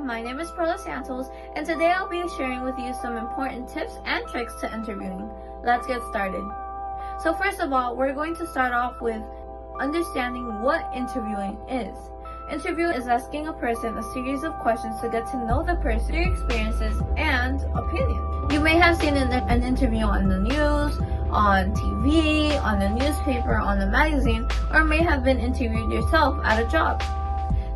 my name is Perla Santos, and today I'll be sharing with you some important tips and tricks to interviewing. Let's get started. So first of all, we're going to start off with understanding what interviewing is. Interviewing is asking a person a series of questions to get to know the person, their experiences, and opinions. You may have seen an interview on the news, on TV, on the newspaper, on the magazine, or may have been interviewed yourself at a job.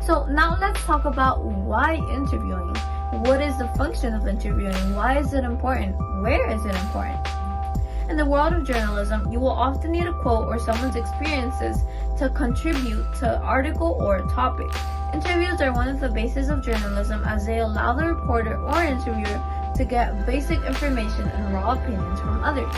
So now let's talk about why interviewing. What is the function of interviewing? Why is it important? Where is it important? In the world of journalism, you will often need a quote or someone's experiences to contribute to an article or a topic. Interviews are one of the bases of journalism as they allow the reporter or interviewer to get basic information and raw opinions from others.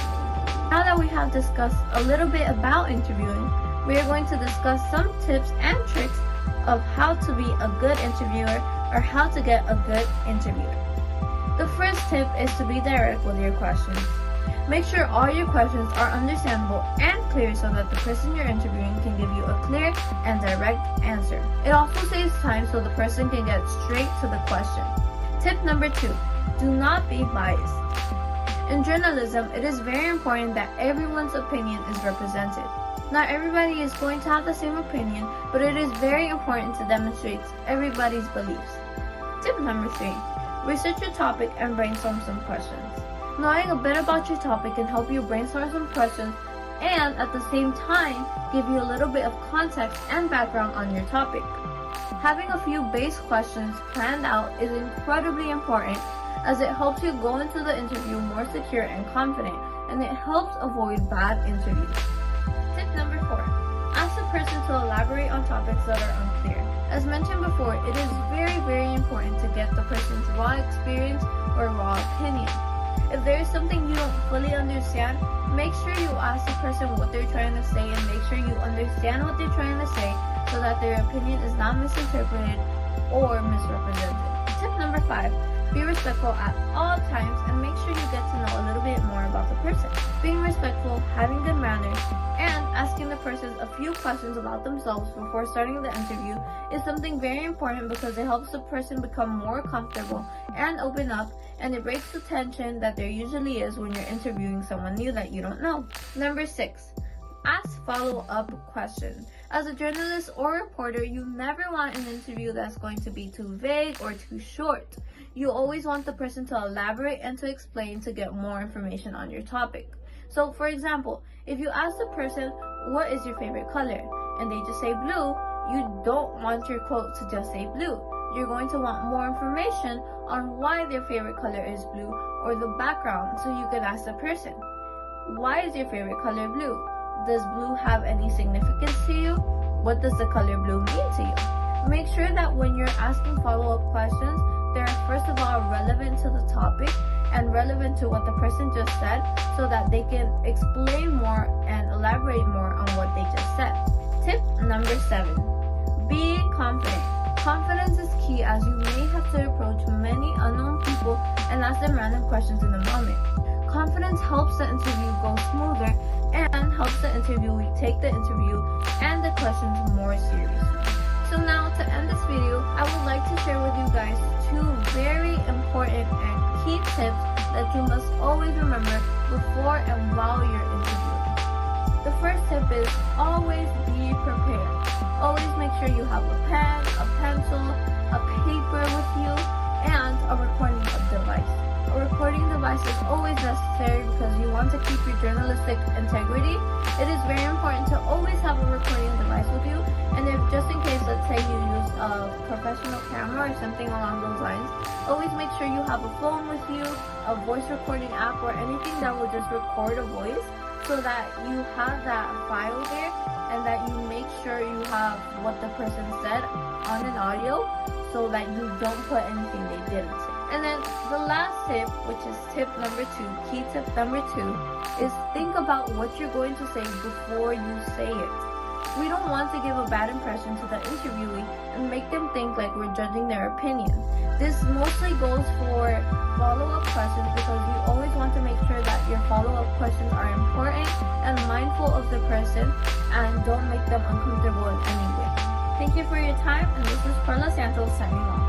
Now that we have discussed a little bit about interviewing, we are going to discuss some tips and tricks of how to be a good interviewer or how to get a good interviewer. The first tip is to be direct with your questions. Make sure all your questions are understandable and clear so that the person you're interviewing can give you a clear and direct answer. It also saves time so the person can get straight to the question. Tip number 2, do not be biased. In journalism, it is very important that everyone's opinion is represented. Not everybody is going to have the same opinion, but it is very important to demonstrate everybody's beliefs. Tip number 3, research your topic and brainstorm some questions. Knowing a bit about your topic can help you brainstorm some questions and at the same time give you a little bit of context and background on your topic. Having a few base questions planned out is incredibly important as it helps you go into the interview more secure and confident, and it helps avoid bad interviews. Tip number 4, ask the person to elaborate on topics that are unclear. As mentioned before, it is very important to get the person's raw experience or raw opinion. If there is something you don't fully understand, make sure you ask the person what they're trying to say and make sure you understand what they're trying to say so that their opinion is not misinterpreted or misrepresented. Tip number 5, be respectful at all times and make sure you get to know a little bit more about the person. Being respectful, having good manners, and asking the person a few questions about themselves before starting the interview is something very important because it helps the person become more comfortable and open up, and it breaks the tension that there usually is when you're interviewing someone new that you don't know. Number 6, ask follow-up questions. As a journalist or reporter, you never want an interview that's going to be too vague or too short. You always want the person to elaborate and to explain to get more information on your topic. So for example, if you ask the person, what is your favorite color? And they just say blue, you don't want your quote to just say blue. You're going to want more information on why their favorite color is blue or the background, so you can ask the person, why is your favorite color blue? Does blue have any significance to you? What does the color blue mean to you? Make sure that when you're asking follow-up questions, they're first of all relevant to the topic and relevant to what the person just said so that they can explain more and elaborate more on what they just said. Tip number 7, be confident. Confidence is key as you may have to approach many unknown people and ask them random questions in the moment. Confidence helps the interview go smoother and helps the interviewee take the interview and the questions more seriously. So now to end this video, I would like to share with you guys 2 very important and key tips that you must always remember before and while you're interviewing. The first tip is always be prepared. Always make sure you have a pen, a pencil, a paper with you, and a recording device. A recording device is always necessary because you want to keep your journalistic integrity. It is very important to always have a recording device with you, and if just in case, let's say you use a professional camera or something along those lines, always make sure you have a phone with you, a voice recording app, or anything that will just record a voice so that you have that file there and that you make sure you have what the person said on an audio so that you don't put anything they didn't say. And then the last tip, which is tip number 2, key tip number 2, is think about what you're going to say before you say it. We don't want to give a bad impression to the interviewee and make them think like we're judging their opinion. This mostly goes for follow-up questions because you always want to make sure that your follow-up questions are important and mindful of the person and don't make them uncomfortable in any way. Thank you for your time, and this is Perla Santos signing off.